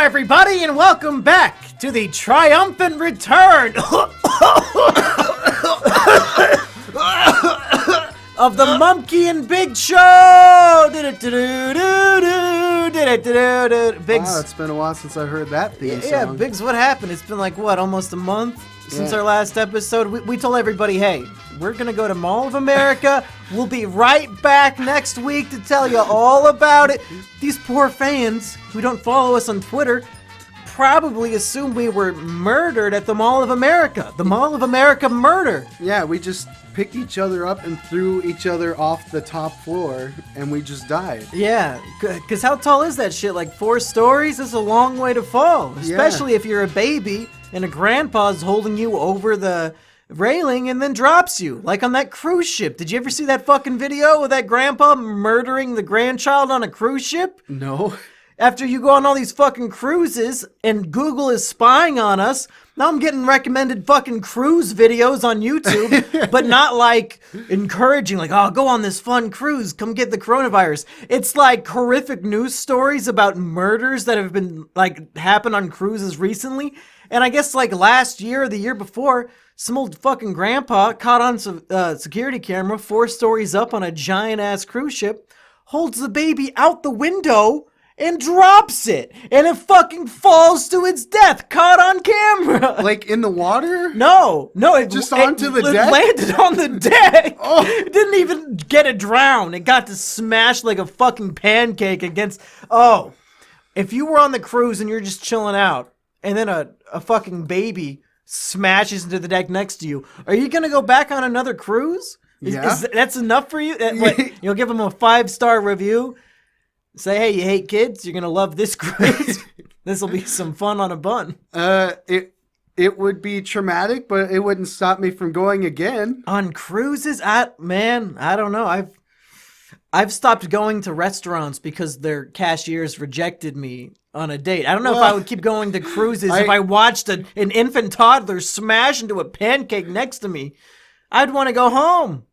everybody, and welcome back to the triumphant return of the Monkey and Big Show. Biggs, wow, it's been a while since I heard that theme song. Yeah, Biggs, what happened? It's been like, what, almost a month since our last episode? We told everybody, hey, we're going to go to Mall of America. We'll be right back next week to tell you all about it. These poor fans who don't follow us on Twitter probably assume we were murdered at the Mall of America. The Mall of America murder. Yeah, we just picked each other up and threw each other off the top floor, and we just died. Yeah, because how tall is that shit? Like 4 stories? That's a long way to fall. Especially if you're a baby and a grandpa's holding you over the railing and then drops you. Like on that cruise ship. Did you ever see that fucking video of that grandpa murdering the grandchild on a cruise ship? No. After you go on all these fucking cruises and Google is spying on us, now I'm getting recommended fucking cruise videos on YouTube, but not like encouraging, like, oh, go on this fun cruise, come get the coronavirus. It's like horrific news stories about murders that have been like happened on cruises recently. And I guess like last year or the year before, some old fucking grandpa caught on some security camera 4 stories up on a giant ass cruise ship, holds the baby out the window and drops it, and it fucking falls to its death, caught on camera. Like in the water? No, it just onto the deck? It landed on the deck. Oh. It didn't even get to drown. It got to smash like a fucking pancake against. Oh, if you were on the cruise and you're just chilling out, and then a fucking baby smashes into the deck next to you, are you gonna go back on another cruise? That's enough for you? You'll give them a 5-star review. Say, hey, you hate kids? You're going to love this cruise. This will be some fun on a bun. It would be traumatic, but it wouldn't stop me from going again. On cruises? I don't know. I've stopped going to restaurants because their cashiers rejected me on a date. I don't know if I would keep going to cruises if I watched an infant toddler smash into a pancake next to me. I'd want to go home.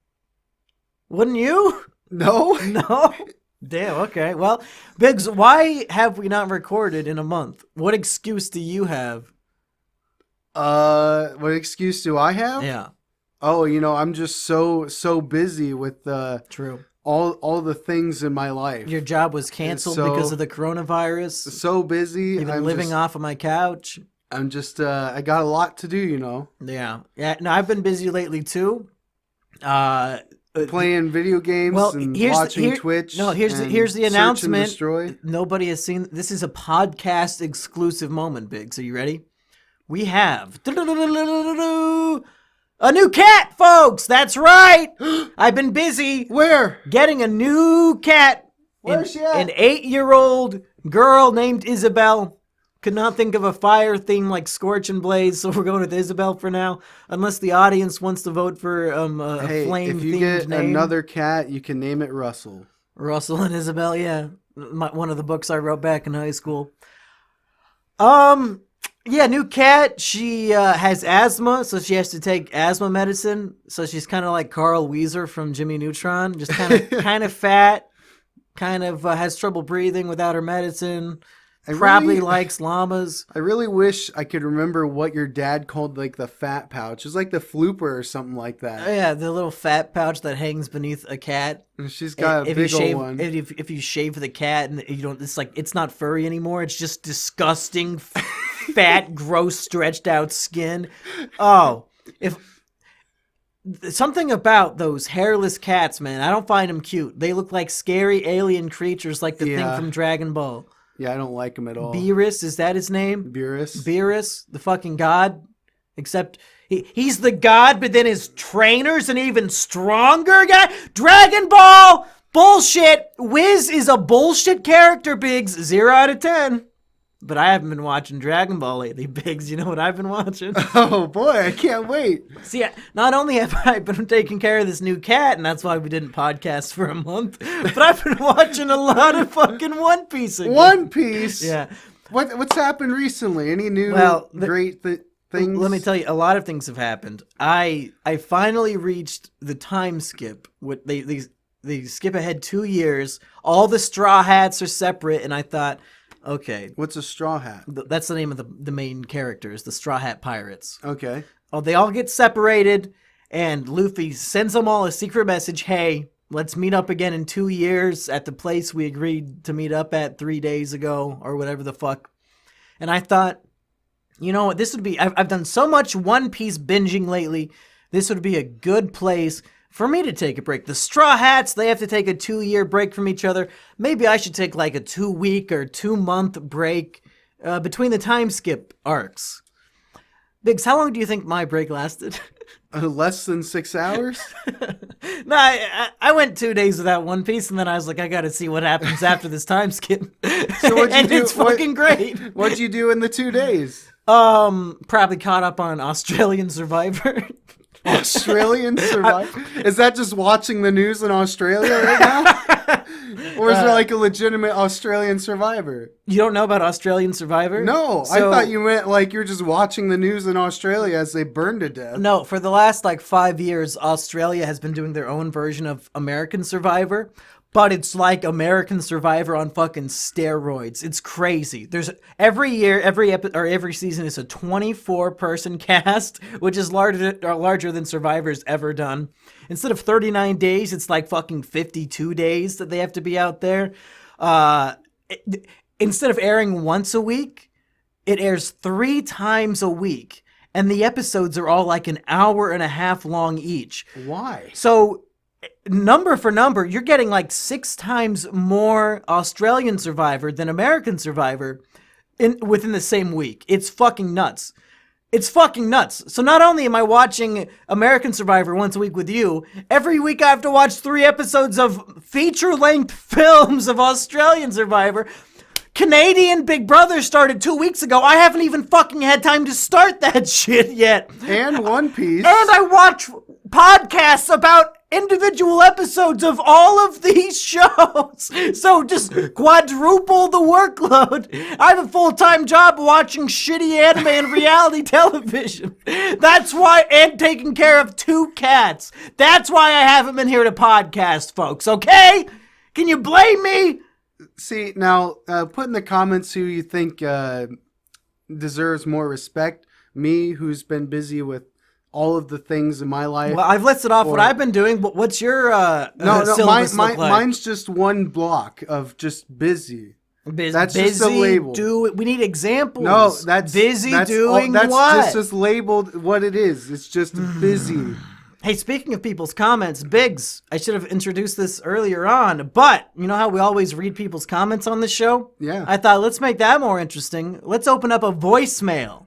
Wouldn't you? No. No? Damn, okay. Well, Biggs, why have we not recorded in a month? What excuse do you have? What excuse do I have? Yeah. Oh, I'm just so busy with True. all the things in my life. Your job was canceled because of the coronavirus. So busy. You've been living off of my couch. I'm just I got a lot to do, Yeah. Yeah, no, I've been busy lately too. Playing video games and watching Twitch. No, here's the announcement. Nobody has seen. This is a podcast exclusive moment, Biggs. Are you ready? We have a new cat, folks. That's right. I've been busy. Where? Getting a new cat. Where's she at? An 8-year-old girl named Isabel. Could not think of a fire theme like Scorch and Blaze, so we're going with Isabel for now. Unless the audience wants to vote for a flame-themed name. If you get another cat, you can name it Russell. Russell and Isabel, yeah. One of the books I wrote back in high school. Yeah, new cat. She has asthma, so she has to take asthma medicine. So she's kind of like Carl Weezer from Jimmy Neutron, just kind of fat, kind of has trouble breathing without her medicine. Probably likes llamas. I really wish I could remember what your dad called like the fat pouch. It's like the flooper or something like that. Oh, yeah, the little fat pouch that hangs beneath a cat. And she's got a big old one. If you shave the cat and you don't, it's not furry anymore. It's just disgusting, fat, gross, stretched out skin. Oh, something about those hairless cats, man. I don't find them cute. They look like scary alien creatures, like the thing from Dragon Ball. Yeah, I don't like him at all. Beerus, is that his name? Beerus, the fucking god. Except he's the god, but then his trainer's an even stronger guy. Dragon Ball! Bullshit! Wiz is a bullshit character, Biggs. 0 out of 10. But I haven't been watching Dragon Ball lately, Biggs. You know what I've been watching? Oh, boy, I can't wait. See, not only have I been taking care of this new cat, and that's why we didn't podcast for a month, but I've been watching a lot of fucking One Piece again. One Piece? Yeah. What's happened recently? Any new great things? Let me tell you, a lot of things have happened. I finally reached the time skip. They skip ahead 2 years. All the Straw Hats are separate, and I thought, Okay. What's a straw hat? That's the name of the main characters, the Straw Hat Pirates. Okay. Oh, they all get separated, and Luffy sends them all a secret message. Hey, let's meet up again in 2 years at the place we agreed to meet up at 3 days ago, or whatever the fuck. And I thought, you know what, this would be... I've done so much One Piece binging lately. This would be a good place for me to take a break. The Straw Hats, they have to take a 2-year break from each other. Maybe I should take like a 2-week or 2-month break between the time skip arcs. Biggs, how long do you think my break lasted? Less than 6 hours? No, I went 2 days without One Piece, and then I was like, I gotta see what happens after this time skip. So what'd you do? It's fucking great. What'd you do in the 2 days? Probably caught up on Australian Survivor. Australian Survivor? Is that just watching the news in Australia right now? Or is there like a legitimate Australian Survivor? You don't know about Australian Survivor? No, I thought you meant like you're just watching the news in Australia as they burn to death. No, for the last like 5 years, Australia has been doing their own version of American Survivor. But it's like American Survivor on fucking steroids. It's crazy. There's every year, every season is a 24-person cast, which is larger than Survivor's ever done. Instead of 39 days, it's like fucking 52 days that they have to be out there. Instead of airing once a week, it airs 3 times a week, and the episodes are all like an hour and a half long each. Why? So, number for number, you're getting like 6 times more Australian Survivor than American Survivor within the same week. It's fucking nuts. It's fucking nuts. So not only am I watching American Survivor once a week with you, every week I have to watch 3 episodes of feature-length films of Australian Survivor. Canadian Big Brother started 2 weeks ago. I haven't even fucking had time to start that shit yet. And One Piece. And I watch podcasts about individual episodes of all of these shows. So just quadruple the workload. I have a full-time job watching shitty anime and reality television. That's why, and taking care of 2 cats. That's why I haven't been here to podcast, folks, okay? Can you blame me? See, now, put in the comments who you think deserves more respect. Me, who's been busy with all of the things in my life. Well, I've listed off what I've been doing, but what's your syllabus look like? Mine's just one block of just busy. That's busy, just a label. We need examples. No, that's busy that's doing that's what? just labeled what it is. It's just busy. Hey, speaking of people's comments, Biggs, I should have introduced this earlier on, but you know how we always read people's comments on the show? Yeah. I thought, let's make that more interesting. Let's open up a voicemail.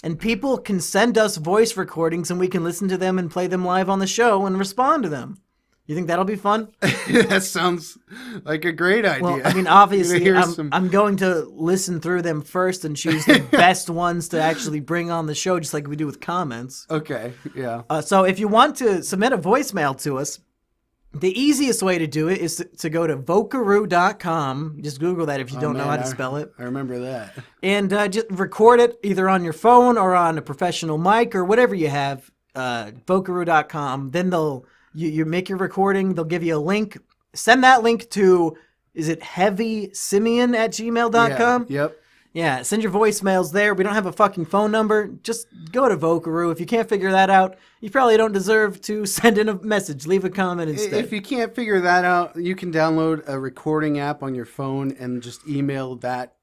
And people can send us voice recordings and we can listen to them and play them live on the show and respond to them. You think that'll be fun? That sounds like a great idea. Well, I mean, obviously, I'm going to listen through them first and choose the best ones to actually bring on the show, just like we do with comments. Okay, yeah. So if you want to submit a voicemail to us, the easiest way to do it is to go to vocaroo.com. Just Google that if you don't know how to spell it. I remember that. And just record it either on your phone or on a professional mic or whatever you have, vocaroo.com. Then you make your recording. They'll give you a link. Send that link to, is it heavysimeon@gmail.com? Yeah, yep. Yeah, send your voicemails there. We don't have a fucking phone number. Just go to Vocaroo. If you can't figure that out, you probably don't deserve to send in a message. Leave a comment instead. If you can't figure that out, you can download a recording app on your phone and just email that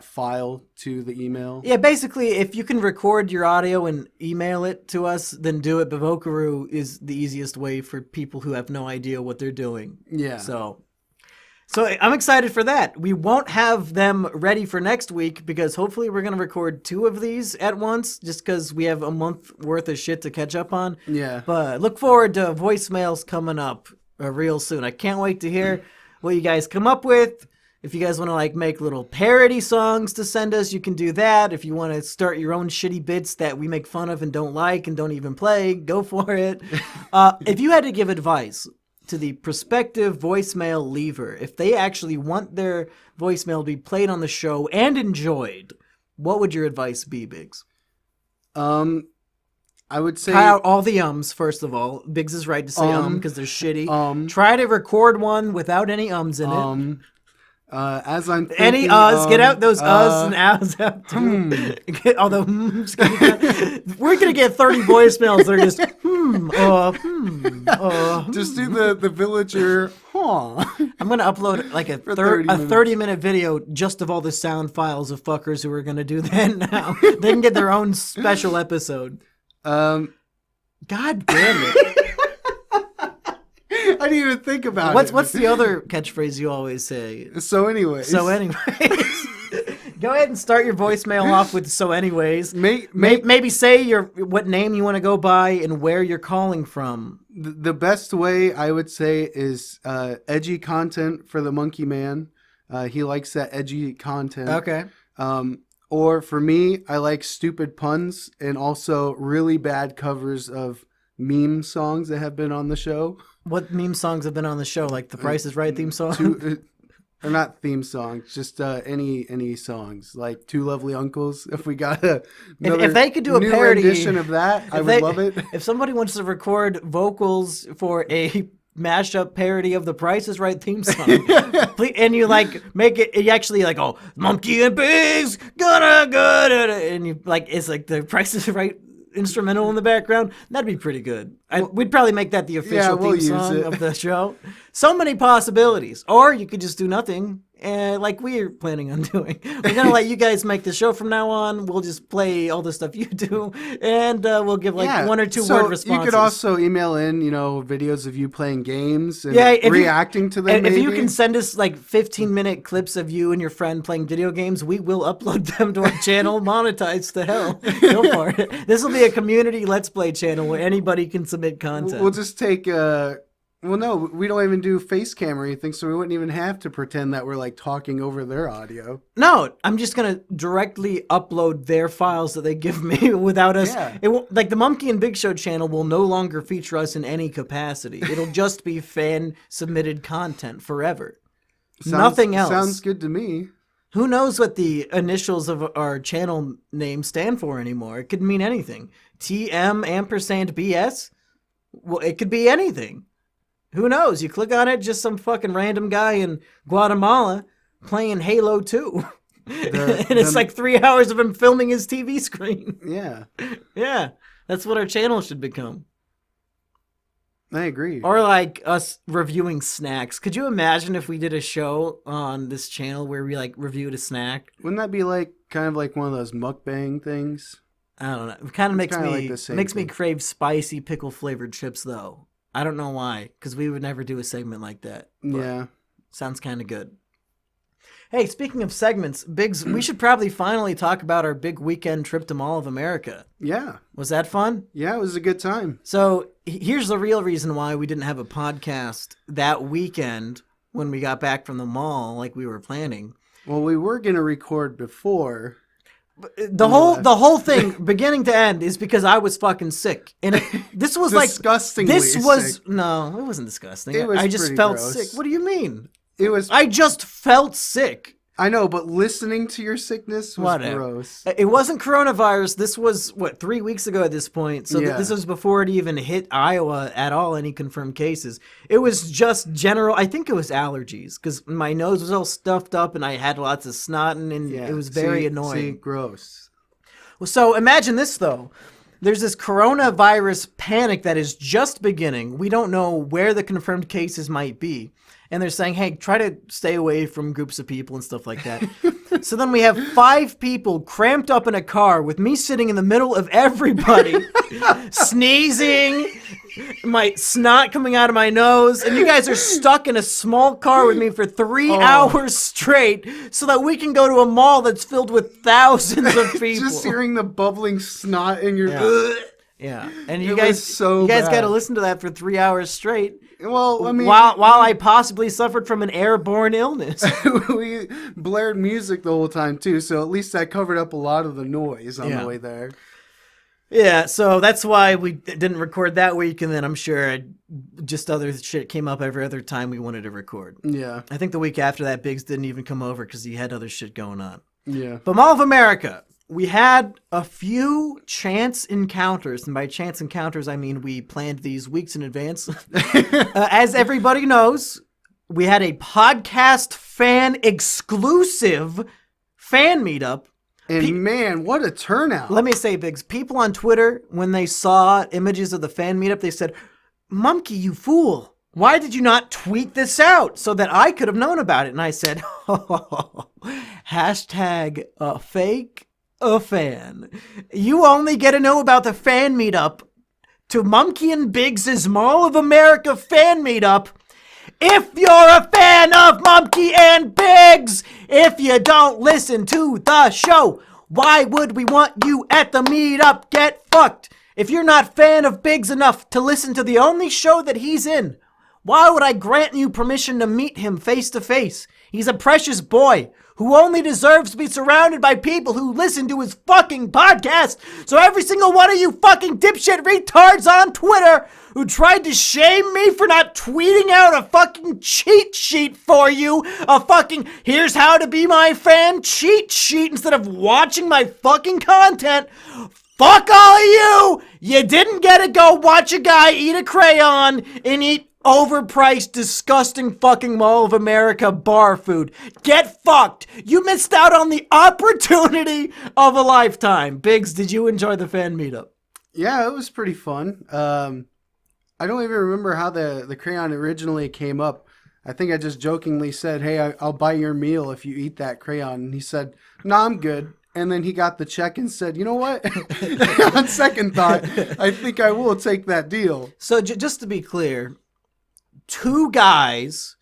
file to the email. Yeah, basically, if you can record your audio and email it to us, then do it. But Vocaroo is the easiest way for people who have no idea what they're doing. Yeah. So I'm excited for that. We won't have them ready for next week because hopefully we're going to record 2 of these at once just because we have a month worth of shit to catch up on. Yeah. But look forward to voicemails coming up real soon. I can't wait to hear what you guys come up with. If you guys want to like make little parody songs to send us, you can do that. If you want to start your own shitty bits that we make fun of and don't like and don't even play, go for it. If you had to give advice to the prospective voicemail leaver, if they actually want their voicemail to be played on the show and enjoyed, what would your advice be, Biggs? I would say cut out all the ums, first of all. Biggs is right to say because they're shitty. Try to record one without any ums in it. As I'm thinking, Any uhs, get out those uhs and ahs out too. Get all the hmms. We're gonna get 30 voicemails that are just just do the villager. Huh. I'm gonna upload like a 30-minute video just of all the sound files of fuckers who are gonna do that now. They can get their own special episode. God damn it. I didn't even think about it. What's the other catchphrase you always say? So anyways. Go ahead and start your voicemail off with "so anyways." Maybe say what name you want to go by and where you're calling from. The best way I would say is edgy content for the Monkey Man. He likes that edgy content. Okay. Or for me, I like stupid puns and also really bad covers of meme songs that have been on the show. What meme songs have been on the show? Like the Price is Right theme song? Or not theme songs, just any songs. Like Two Lovely Uncles. If we got if they could do a new parody rendition of that, I would love it. If somebody wants to record vocals for a mashup parody of the Price is Right theme song, and you like make it, you actually like, oh, Monkey and Pigs, and you like, it's like the Price is Right instrumental in the background, that'd be pretty good. We'd probably make that the official theme song of the show. So many possibilities. Or you could just do nothing, like we're planning on doing. We're going to let you guys make the show from now on. We'll just play all the stuff you do, and we'll give like 1 or 2 word responses. You could also email in, videos of you playing games and reacting to them. If you can send us like 15-minute clips of you and your friend playing video games, we will upload them to our channel, monetized to hell. Go for it. This will be a community Let's Play channel where anybody can submit content. We'll just take well, no, we don't even do face cam or anything, so we wouldn't even have to pretend that we're like talking over their audio. No, I'm just gonna directly upload their files that they give me without us. Yeah. It will, like the Monkey and Big Show channel will no longer feature us in any capacity. It'll just be fan submitted content forever. Nothing else. Sounds good to me. Who knows what the initials of our channel name stand for anymore? It could mean anything. TM&BS? Well, it could be anything. Who knows? You click on it, just some fucking random guy in Guatemala playing Halo 2. And it's like 3 hours of him filming his TV screen. Yeah. Yeah. That's what our channel should become. I agree. Or like us reviewing snacks. Could you imagine if we did a show on this channel where we like reviewed a snack? Wouldn't that be like kind of like one of those mukbang things? I don't know. It kind of makes me thing. crave spicy pickle flavored chips though. I don't know why, because we would never do a segment like that. Yeah. Sounds kind of good. Hey, speaking of segments, Biggs, we should probably finally talk about our big weekend trip to Mall of America. Yeah. Was that fun? Yeah, it was a good time. So here's the real reason why we didn't have a podcast that weekend when we got back from the mall like we were planning. Well, we were going to record before. The whole thing, beginning to end, is because I was fucking sick, and this was disgustingly sick. No, it wasn't disgusting. I just felt gross. sick. What do you mean? I just felt sick. I know, but listening to your sickness was gross. It wasn't coronavirus. This was 3 weeks ago at this point. So yeah. This was before it even hit Iowa at all. Any confirmed cases? It was just general. I think it was allergies because my nose was all stuffed up and I had lots of snotting and it was very annoying. Gross. Well, so imagine this though. There's this coronavirus panic that is just beginning. We don't know where the confirmed cases might be. And they're saying, hey, try to stay away from groups of people and stuff like that. So then we have 5 people cramped up in a car with me sitting in the middle of everybody, sneezing, my snot coming out of my nose. And you guys are stuck in a small car with me for 3 hours straight so that we can go to a mall that's filled with thousands of people. Just hearing the bubbling snot in your... Yeah, and you guys got to listen to that for 3 hours straight. Well, I mean, while I possibly suffered from an airborne illness, we blared music the whole time too. So at least that covered up a lot of the noise on the way there. Yeah, so that's why we didn't record that week, and then I'm sure just other shit came up every other time we wanted to record. Yeah, I think the week after that, Biggs didn't even come over because he had other shit going on. Yeah, but Mall of America. We had a few chance encounters, and by chance encounters, I mean we planned these weeks in advance. As everybody knows, we had a podcast fan exclusive fan meetup. And man, what a turnout. Let me say, Biggs, people on Twitter, when they saw images of the fan meetup, they said, "Mumkey, you fool. Why did you not tweet this out so that I could have known about it?" And I said, hashtag fake a fan. You only get to know about the fan meetup to Mumkey and Biggs' Mall of America fan meetup if you're a fan of Mumkey and Biggs. If you don't listen to the show, why would we want you at the meetup? Get fucked. If you're not fan of Biggs enough to listen to the only show that he's in, why would I grant you permission to meet him face to face? He's a precious boy who only deserves to be surrounded by people who listen to his fucking podcast. So every single one of you fucking dipshit retards on Twitter who tried to shame me for not tweeting out a fucking cheat sheet for you, a fucking here's how to be my fan cheat sheet instead of watching my fucking content, fuck all of you! You didn't get to go watch a guy eat a crayon and eat overpriced, disgusting fucking Mall of America bar food. Get fucked! You missed out on the opportunity of a lifetime. Biggs, did you enjoy the fan meetup? Yeah, it was pretty fun. I don't even remember how the crayon originally came up. I think I just jokingly said, "Hey, I'll buy your meal if you eat that crayon." And he said, "No, I'm good." And then he got the check and said, "You know what? On second thought, I think I will take that deal." So just to be clear, two guys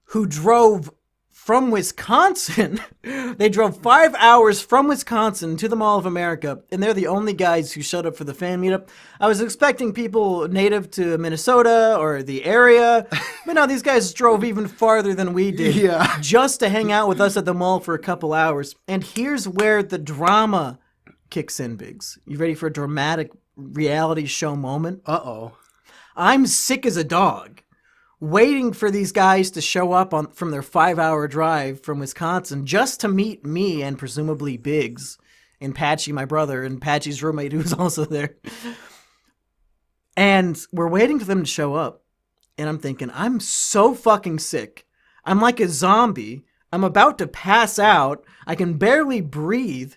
who drove from Wisconsin, they drove 5 hours from Wisconsin to the Mall of America, and they're the only guys who showed up for the fan meetup. I was expecting people native to Minnesota or the area, but no, these guys drove even farther than we did just to hang out with us at the mall for a couple hours. And here's where the drama kicks in, Biggs. You ready for a dramatic reality show moment? Uh-oh. I'm sick as a dog, waiting for these guys to show up from their 5-hour drive from Wisconsin just to meet me and presumably Biggs and Patchy, my brother, and Patchy's roommate who was also there. And we're waiting for them to show up. And I'm thinking, I'm so fucking sick. I'm like a zombie. I'm about to pass out. I can barely breathe.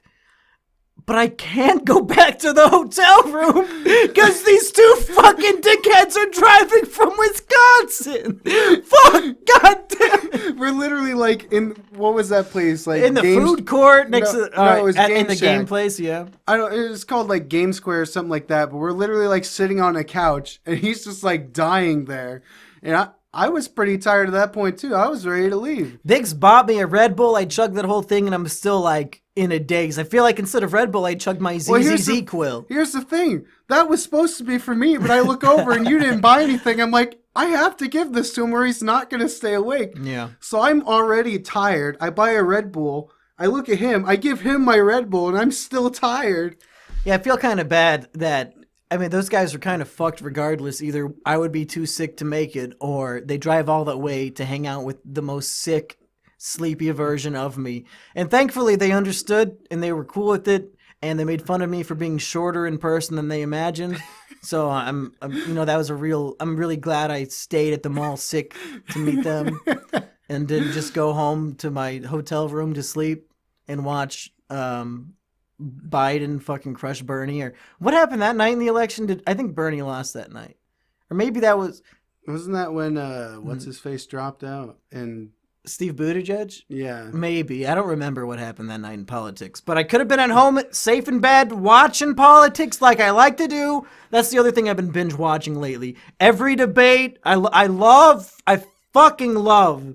But I can't go back to the hotel room because these two fucking dickheads are driving from Wisconsin. Fuck, goddamn. We're literally like in, what was that place? Like in the food court next to it was in the Shack. game place, yeah. I don't. It was called like Game Square or something like that. But we're literally like sitting on a couch, and he's just like dying there. And I was pretty tired at that point too. I was ready to leave. Biggs bought me a Red Bull. I chugged that whole thing, and I'm still like in a daze. I feel like instead of Red Bull, I chugged my ZZZ Quill. Here's the thing. That was supposed to be for me, but I look over and you didn't buy anything. I'm like, I have to give this to him or he's not going to stay awake. Yeah. So I'm already tired. I buy a Red Bull. I look at him. I give him my Red Bull, and I'm still tired. Yeah, I feel kind of bad that, I mean, those guys are kind of fucked regardless. Either I would be too sick to make it, or they drive all that way to hang out with the most sick, sleepy version of me. And thankfully they understood and they were cool with it, and they made fun of me for being shorter in person than they imagined. So I'm you know, that was I'm really glad I stayed at the mall sick to meet them and didn't just go home to my hotel room to sleep and watch Biden fucking crush Bernie. Or what happened that night in the election? I think Bernie lost that night. Or maybe that wasn't that when what's his face dropped out and Steve Buttigieg? Yeah. Maybe. I don't remember what happened that night in politics. But I could have been at home safe in bed watching politics like I like to do. That's the other thing I've been binge watching lately. Every debate. I fucking love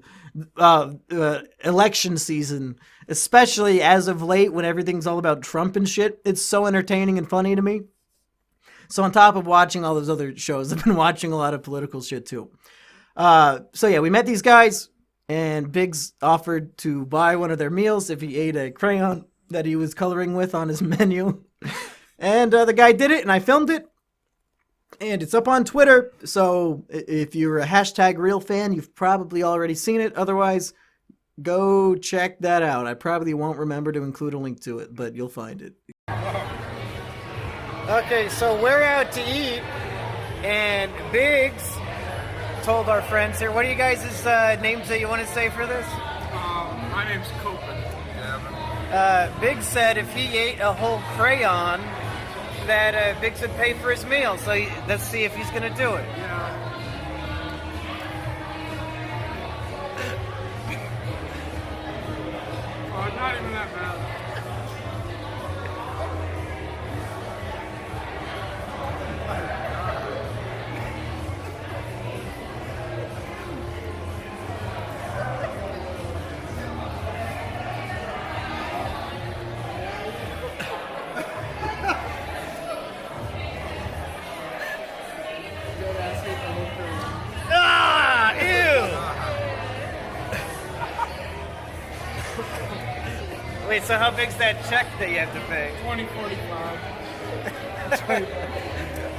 election season. Especially as of late when everything's all about Trump and shit. It's so entertaining and funny to me. So on top of watching all those other shows, I've been watching a lot of political shit too. So yeah, we met these guys. And Biggs offered to buy one of their meals if he ate a crayon that he was coloring with on his menu. And the guy did it, and I filmed it. And it's up on Twitter. So if you're a hashtag real fan, you've probably already seen it. Otherwise, go check that out. I probably won't remember to include a link to it, but you'll find it. Okay, so we're out to eat. And Biggs told our friends here. What are you guys' names that you want to say for this? My name's Copen. Biggs said if he ate a whole crayon, that Biggs would pay for his meal. So let's see if he's going to do it. Yeah. Oh, not even that bad. Ah, ew! Wait, so how big's that check that you have to pay? 2045.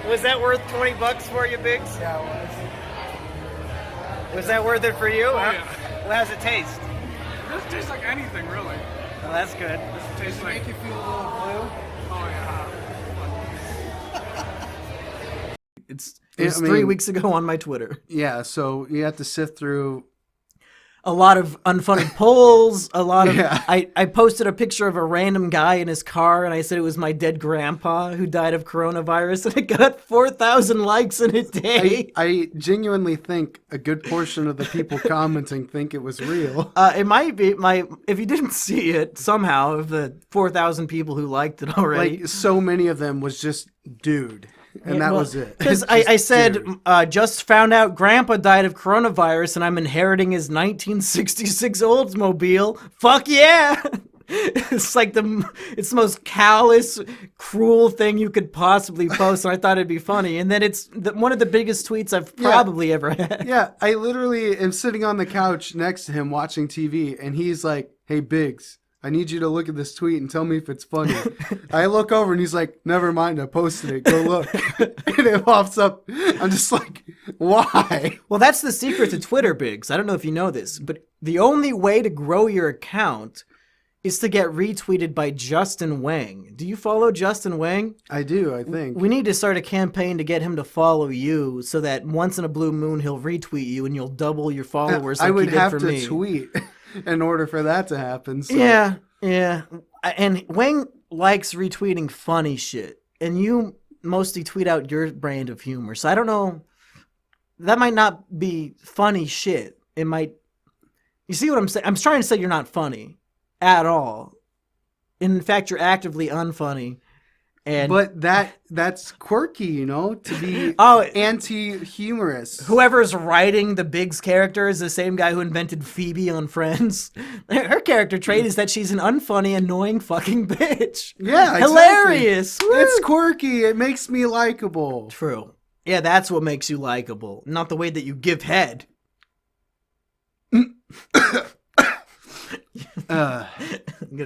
Was that worth $20 for you, Biggs? Yeah, it Was that worth it for you? yeah. How does it taste? was. This tastes like anything, really. Well, that's good. This tastes like. Make you feel a little blue? Oh yeah. It was 3 weeks ago on my Twitter. Yeah, so you have to sift through. A lot of unfunny polls, a lot of... Yeah. I posted a picture of a random guy in his car, and I said it was my dead grandpa who died of coronavirus, and it got 4,000 likes in a day. I genuinely think a good portion of the people commenting think it was real. It might be if you didn't see it somehow, of the 4,000 people who liked it already. Like, so many of them was just dude. And that was it. Because I said, just found out Grandpa died of coronavirus and I'm inheriting his 1966 Oldsmobile. Fuck yeah! It's like it's the most callous, cruel thing you could possibly post, and I thought it'd be funny. And then it's one of the biggest tweets I've probably ever had. Yeah, I literally am sitting on the couch next to him watching TV, and he's like, "Hey, Biggs, I need you to look at this tweet and tell me if it's funny." I look over and he's like, "Never mind, I posted it. Go look." And it pops up. I'm just like, why? Well, that's the secret to Twitter, Biggs. I don't know if you know this, but the only way to grow your account is to get retweeted by Justin Wang. Do you follow Justin Wang? I do, I think. We need to start a campaign to get him to follow you so that once in a blue moon he'll retweet you and you'll double your followers like I would he did have for to me. tweet in order for that to happen. So. Yeah. And Wang likes retweeting funny shit. And you mostly tweet out your brand of humor. So I don't know. That might not be funny shit. It might... You see what I'm saying? I'm trying to say you're not funny at all. In fact, you're actively unfunny. But that's quirky, you know, to be anti-humorous. Whoever's writing the Biggs character is the same guy who invented Phoebe on Friends. Her character trait is that she's an unfunny, annoying fucking bitch. Yeah, exactly. Hilarious. Woo! It's quirky. It makes me likable. True. Yeah, that's what makes you likable, not the way that you give head. What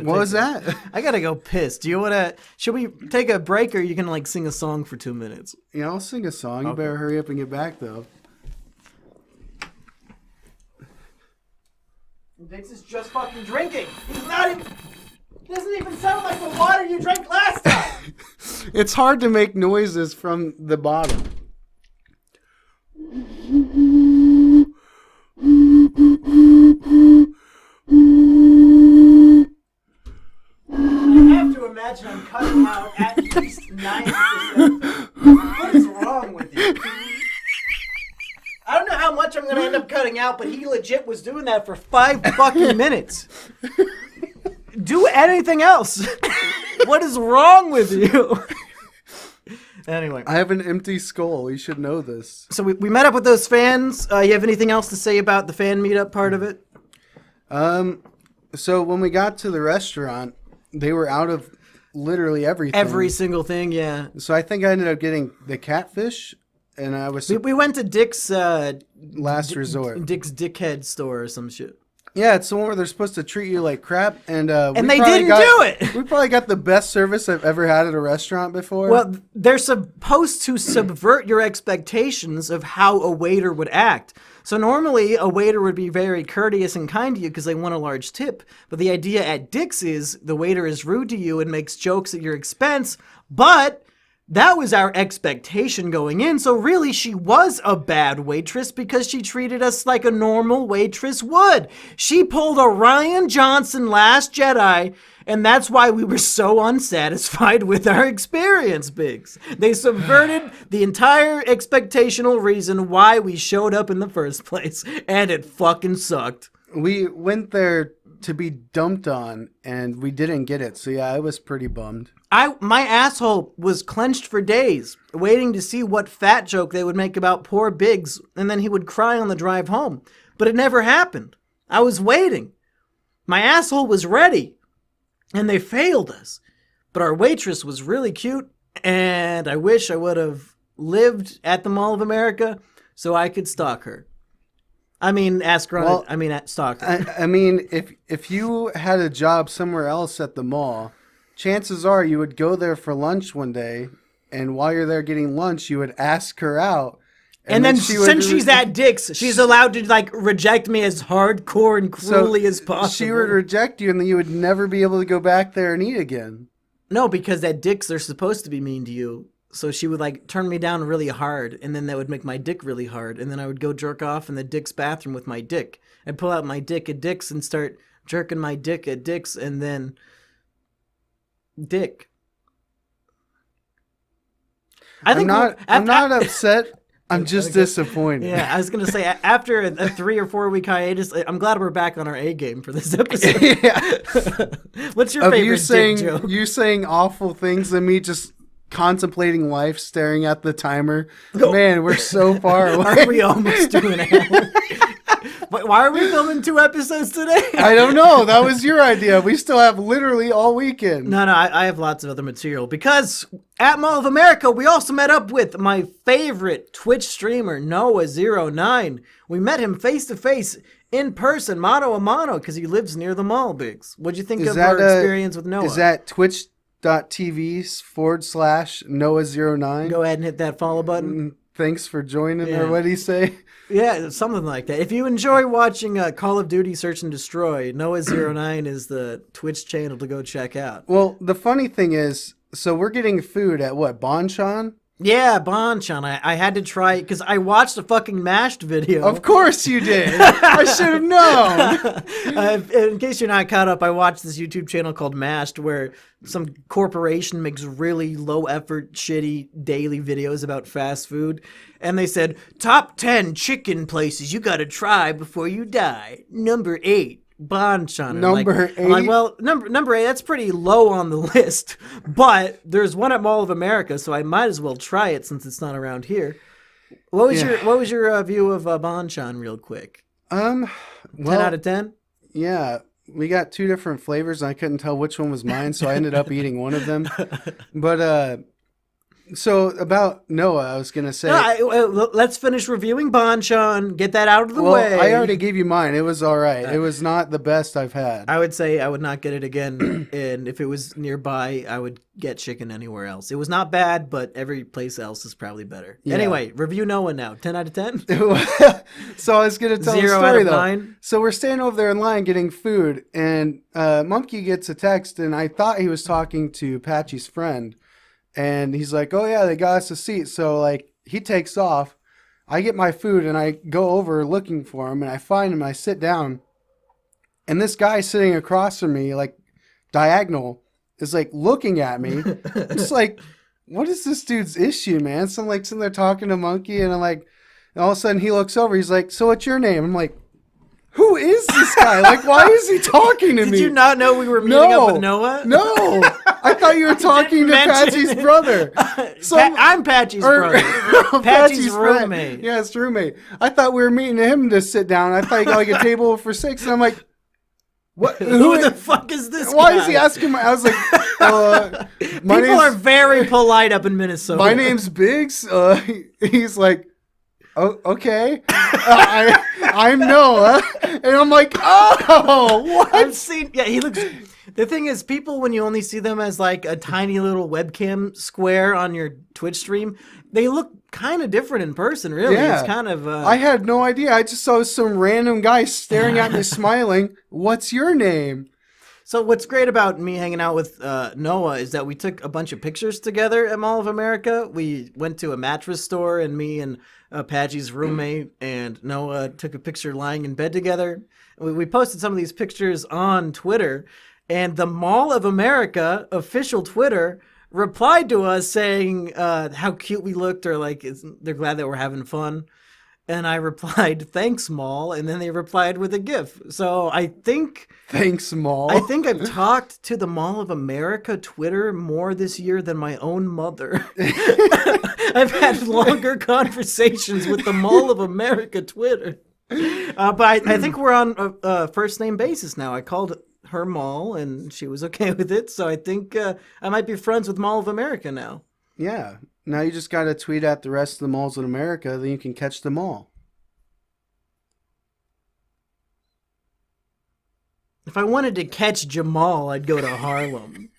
was that? I gotta go piss. Do you wanna? Should we take a break, or you can like sing a song for 2 minutes? Yeah, I'll sing a song. You better hurry up and get back, though. Biggs is just fucking drinking. He's not even. He doesn't even sound like the water you drank last time. It's hard to make noises from the bottom. I have to imagine I'm cutting out at least 90%. What is wrong with you? I don't know how much I'm going to end up cutting out, but he legit was doing that for 5 fucking minutes. Do anything else. What is wrong with you? Anyway. I have an empty skull. You should know this. So we met up with those fans. You have anything else to say about the fan meetup part of it? So when we got to the restaurant, they were out of literally everything. Every single thing, yeah. So I think I ended up getting the catfish, and I was We went to Dick's last resort. Dick's Dickhead store or some shit. Yeah, it's the one where they're supposed to treat you like crap, and they didn't do it. We probably got the best service I've ever had at a restaurant before. Well, they're supposed to subvert your expectations of how a waiter would act. So normally a waiter would be very courteous and kind to you because they want a large tip. But the idea at Dick's is the waiter is rude to you and makes jokes at your expense, but That was our expectation going in. So really, she was a bad waitress because she treated us like a normal waitress would. She pulled a Ryan Johnson Last Jedi, and that's why we were so unsatisfied with our experience, Biggs. They subverted the entire expectational reason why we showed up in the first place, and it fucking sucked. We went there to be dumped on, and we didn't get it. So yeah, I was pretty bummed. My asshole was clenched for days, waiting to see what fat joke they would make about poor Biggs, and then he would cry on the drive home. But it never happened. I was waiting. My asshole was ready, and they failed us. But our waitress was really cute, and I wish I would have lived at the Mall of America so I could stalk her. I mean, ask her. Well, stalk her. I mean, if you had a job somewhere else at the mall, chances are you would go there for lunch one day, and while you're there getting lunch, you would ask her out. And then since she's at Dick's, she's allowed to like reject me as hardcore and cruelly as possible. She would reject you, and then you would never be able to go back there and eat again. No, because at Dick's, they're supposed to be mean to you. So she would like turn me down really hard, and then that would make my dick really hard, and then I would go jerk off in the Dick's bathroom with my dick. I'd pull out my dick at Dick's and start jerking my dick at Dick's, and then dick. I'm not upset. I'm just disappointed. Yeah, I was gonna say after a 3 or 4 week hiatus, I'm glad we're back on our A game for this episode. Yeah. What's your favorite dick joke? You saying awful things and me just contemplating life, staring at the timer. Man, we're so far away. Aren't we almost doing an hour? Why are we filming 2 episodes today? I don't know. That was your idea. We still have literally all weekend. No, I have lots of other material because at Mall of America, we also met up with my favorite Twitch streamer, Noah09. We met him face to face in person, mano a mano, because he lives near the mall, Biggs. What'd you think of our experience with Noah? Is that twitch.tv/Noah09? Go ahead and hit that follow button. Thanks for joining, or what did he say? Yeah, something like that. If you enjoy watching Call of Duty Search and Destroy, Noah09 is the Twitch channel to go check out. Well, the funny thing is, so we're getting food at what, Bonchon? Yeah, Bonchan. I had to try because I watched a fucking Mashed video. Of course you did. I should have known. In case you're not caught up, I watched this YouTube channel called Mashed where some corporation makes really low effort, shitty daily videos about fast food. And they said, top 10 chicken places you got to try before you die. Number 8. Bonchan. Number 8? I'm like, well, number 8, that's pretty low on the list. But there's one at Mall of America, so I might as well try it since it's not around here. What was your view of Bonchan real quick? 10 out of 10? Yeah. We got 2 different flavors, and I couldn't tell which one was mine, so I ended up eating one of them. But so about Noah, I was going to say... let's finish reviewing Bonchan, get that out of the way. I already gave you mine. It was all right. It was not the best I've had. I would say I would not get it again, and if it was nearby, I would get chicken anywhere else. It was not bad, but every place else is probably better. Yeah. Anyway, review Noah now. 10 out of 10? So I was going to tell 0 a story, out of though. 9? So we're standing over there in line getting food, and Monkey gets a text, and I thought he was talking to Patchy's friend. And he's like, oh, yeah, they got us a seat. So, like, he takes off. I get my food, and I go over looking for him, and I find him. I sit down. And this guy sitting across from me, like, diagonal, is, like, looking at me. It's like, what is this dude's issue, man? So I'm, like, sitting there talking to Monkey, and I'm like, and all of a sudden he looks over. He's like, so what's your name? I'm like, who is this guy? Like, why is he talking to me? Did you not know we were meeting up with Noah? No. I thought you were talking to Patchy's brother. I'm Patchy's brother. Patchy's roommate. Yeah, it's roommate. I thought we were meeting him to sit down. I thought he got like a table for 6. And I'm like, what? Who the fuck is this guy? Why is he asking I was like, people are very polite up in Minnesota. My name's Biggs. He's like, oh, okay. I'm Noah. And I'm like, oh, what? I've seen, he looks, the thing is, people, when you only see them as like a tiny little webcam square on your Twitch stream, they look kind of different in person, really. Yeah. It's kind of... I had no idea. I just saw some random guy staring at me smiling. What's your name? So what's great about me hanging out with Noah is that we took a bunch of pictures together at Mall of America. We went to a mattress store, and me and Apache's roommate and Noah took a picture lying in bed together. We posted some of these pictures on Twitter, and the Mall of America official Twitter replied to us saying how cute we looked, or like they're glad that we're having fun. And I replied, "Thanks, Mall," and then they replied with a GIF. So I think Thanks, Mall. I've talked to the Mall of America Twitter more this year than my own mother. I've had longer conversations with the Mall of America Twitter. But I think we're on a first name basis now. I called her Mall, and she was okay with it. So I think I might be friends with Mall of America now. Yeah. Now you just got to tweet at the rest of the malls in America, then you can catch them all. If I wanted to catch Jamal, I'd go to Harlem.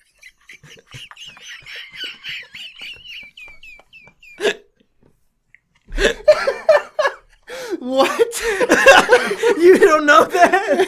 What? You don't know that?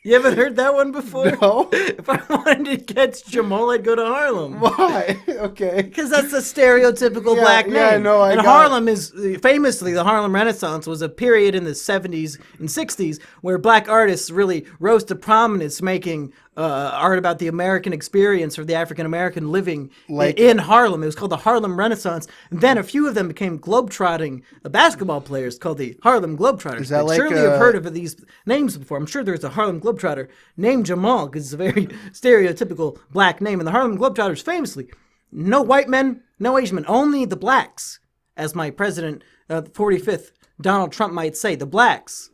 You haven't heard that one before? No. If I wanted to catch Jamal, I'd go to Harlem. Why? Okay. Because that's a stereotypical Yeah, black name. yeah, no, I and got Harlem is famously, the Harlem Renaissance was a period in the 70s and 60s where black artists really rose to prominence, making art about the American experience or the African American living in Harlem. It was called the Harlem Renaissance. And then a few of them became globetrotting basketball players called the Harlem Globetrotters. Is that like surely you've heard of these names before. I'm sure there's a Harlem Globetrotter named Jamal because it's a very stereotypical black name. And the Harlem Globetrotters famously, no white men, no Asian men, only the blacks, as my president, 45th Donald Trump might say, the blacks.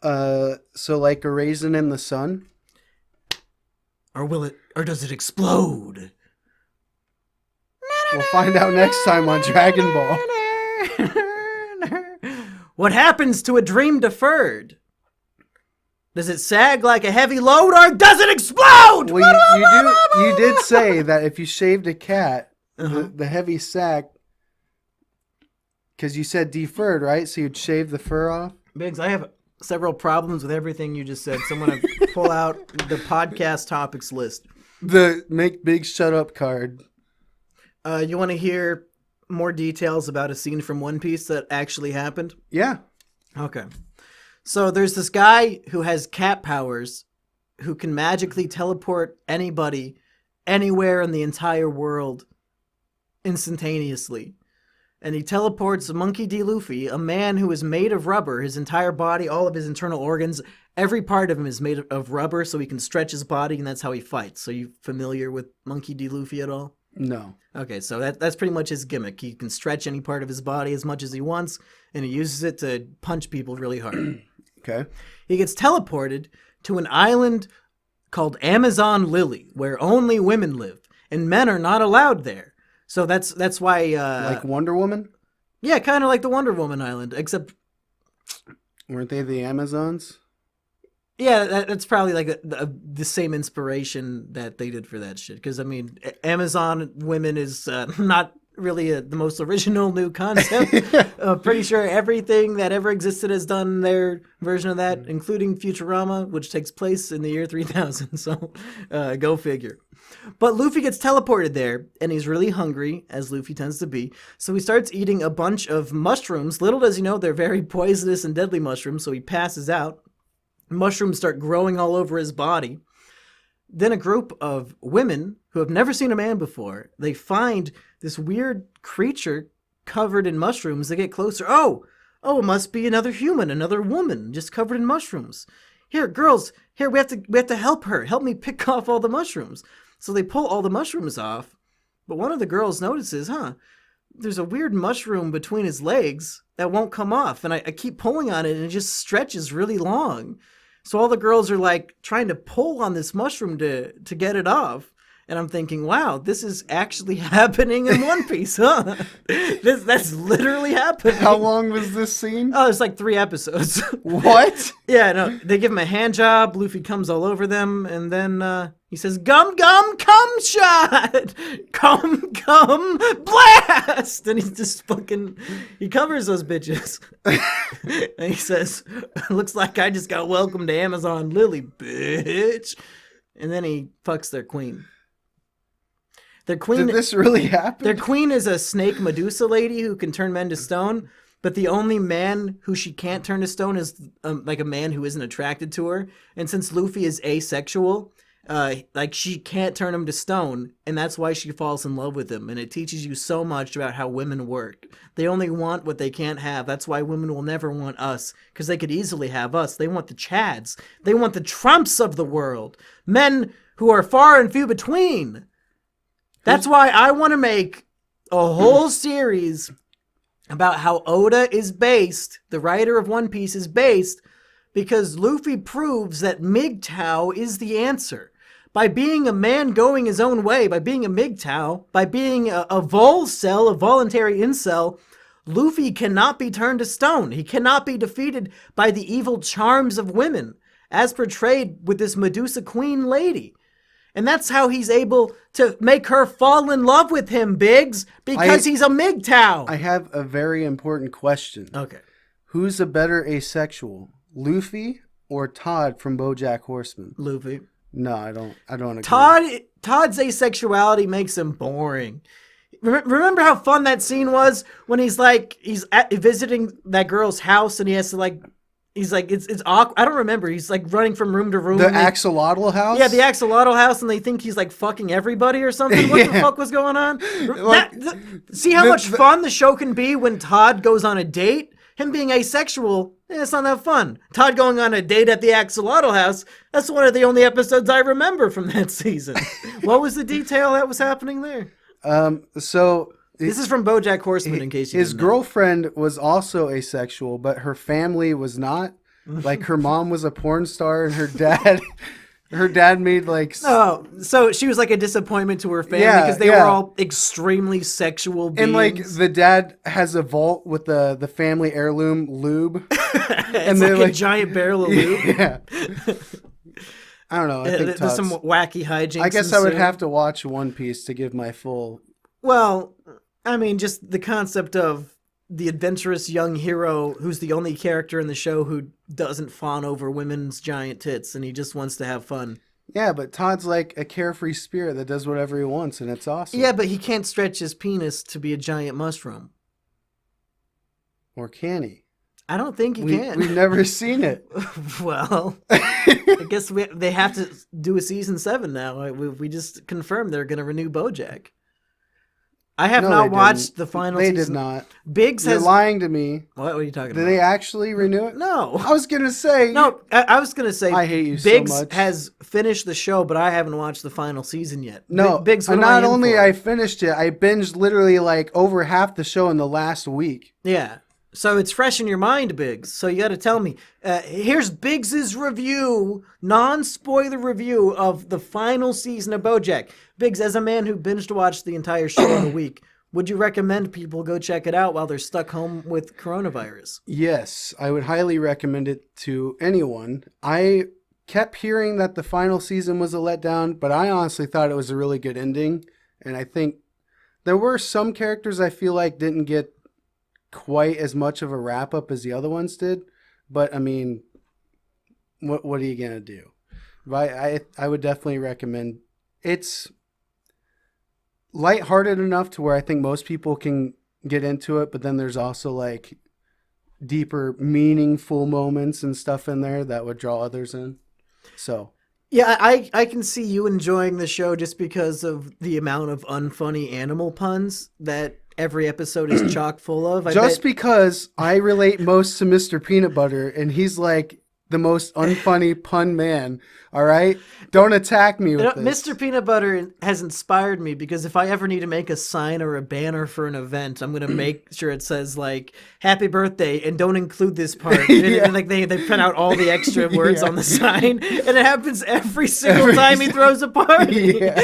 So like a raisin in the sun? Or does it explode? We'll find out next time on Dragon Ball. What happens to a dream deferred? Does it sag like a heavy load, or does it explode? Well, you did say that if you shaved a cat, the heavy sack, because you said deferred, right? So you'd shave the fur off? Biggs, I have several problems with everything you just said. So I'm going to pull out the podcast topics list. The Make Big Shut Up card. You want to hear more details about a scene from One Piece that actually happened? Yeah. Okay. So there's this guy who has cat powers who can magically teleport anybody anywhere in the entire world instantaneously. And he teleports Monkey D. Luffy, a man who is made of rubber. His entire body, all of his internal organs, every part of him is made of rubber so he can stretch his body, and that's how he fights. So you familiar with Monkey D. Luffy at all? No. Okay, so that's pretty much his gimmick. He can stretch any part of his body as much as he wants, and he uses it to punch people really hard. Okay. He gets teleported to an island called Amazon Lily, where only women live, and men are not allowed there. So that's why... like Wonder Woman? Yeah, kind of like the Wonder Woman island, except... Weren't they the Amazons? Yeah, that's probably like the same inspiration that they did for that shit. Because, I mean, Amazon women is not really the most original new concept. Pretty sure everything that ever existed has done their version of that, including Futurama, which takes place in the year 3000. So go figure. But Luffy gets teleported there, and he's really hungry, as Luffy tends to be. So he starts eating a bunch of mushrooms. Little does he know they're very poisonous and deadly mushrooms, so he passes out. Mushrooms start growing all over his body. Then a group of women who have never seen a man before, they find this weird creature covered in mushrooms. They get closer. Oh, it must be another human, another woman just covered in mushrooms. Here, girls, we have to help her. Help me pick off all the mushrooms. So they pull all the mushrooms off, but one of the girls notices, there's a weird mushroom between his legs that won't come off, and I keep pulling on it, and it just stretches really long. So all the girls are like trying to pull on this mushroom to get it off. And I'm thinking, wow, this is actually happening in One Piece, huh? That's literally happening. How long was this scene? Oh, it's like 3 episodes. What? Yeah, no, they give him a hand job. Luffy comes all over them, and then he says, "Gum, gum, cum shot! Cum, blast!" And he's just he covers those bitches. And he says, "Looks like I just got welcomed to Amazon Lily, bitch." and then he fucks their queen. Their queen. Did this really happen? Their queen is a snake Medusa lady who can turn men to stone, but the only man who she can't turn to stone is like a man who isn't attracted to her. And since Luffy is asexual, like she can't turn him to stone, and that's why she falls in love with him. And it teaches you so much about how women work. They only want what they can't have. That's why women will never want us, because they could easily have us. They want the Chads. They want the Trumps of the world. Men who are far and few between. That's why I want to make a whole series about how Oda is based, the writer of One Piece is based, because Luffy proves that MGTOW is the answer. By being a man going his own way, by being a MGTOW, by being a volcel, a voluntary incel, Luffy cannot be turned to stone. He cannot be defeated by the evil charms of women, as portrayed with this Medusa Queen lady. And that's how he's able to make her fall in love with him, Biggs, because he's a MGTOW. I have a very important question. Okay. Who's a better asexual, Luffy or Todd from BoJack Horseman? Luffy. No, I don't agree. Todd's asexuality makes him boring. Remember how fun that scene was when he's visiting that girl's house and he has to it's awkward. I don't remember. He's like running from room to room. The axolotl house? Yeah, the axolotl house, and they think he's like fucking everybody or something. What the fuck was going on? See how much fun the show can be when Todd goes on a date? Him being asexual, it's not that fun. Todd going on a date at the axolotl house, that's one of the only episodes I remember from that season. What was the detail that was happening there? So this is from BoJack Horseman, in case you his didn't know. girlfriend was also asexual, but her family was not. Like her mom was a porn star, and her dad made like. Oh, so she was like a disappointment to her family because they were all extremely sexual beings. And like the dad has a vault with the family heirloom lube. It's like a giant barrel of lube. Yeah. I don't know. I think there's some wacky hijinks. I guess I would have to watch One Piece to give my full. Well, I mean, just the concept of the adventurous young hero who's the only character in the show who doesn't fawn over women's giant tits, and he just wants to have fun. Yeah, but Todd's like a carefree spirit that does whatever he wants, and it's awesome. Yeah, but he can't stretch his penis to be a giant mushroom. Or can he? I don't think he can. We've never seen it. Well, I guess they have to do a season 7 now. We just confirmed they're going to renew BoJack. I have not watched the final season. They did not. Biggs You're has... lying to me. What are you talking about? Did they actually renew it? No. I was going to say... No, I was going to say... I hate you Biggs so much. has finished the show, but I haven't watched the final season yet. No, Biggs, what not am I in only for? I finished it, I binged literally like over half the show in the last week. Yeah. So it's fresh in your mind, Biggs. So you got to tell me. Here's Biggs's review, non-spoiler review of the final season of BoJack. Biggs, as a man who binged-watched the entire show in a week, would you recommend people go check it out while they're stuck home with coronavirus? Yes, I would highly recommend it to anyone. I kept hearing that the final season was a letdown, but I honestly thought it was a really good ending. And I think there were some characters I feel like didn't get quite as much of a wrap-up as the other ones did. But, I mean, what are you going to do? I would definitely recommend. It's lighthearted enough to where I think most people can get into it, but then there's also like deeper, meaningful moments and stuff in there that would draw others in. So yeah, I can see you enjoying the show just because of the amount of unfunny animal puns that every episode is chock full of. Because I relate most to Mr. Peanut Butter, and he's like the most unfunny pun man. All right, don't attack me with this. Mr. Peanut Butter has inspired me because if I ever need to make a sign or a banner for an event, I'm gonna make sure it says like "Happy Birthday" and don't include this part. Yeah. And like they print out all the extra words on the sign, and it happens every single time he throws a party. Yeah.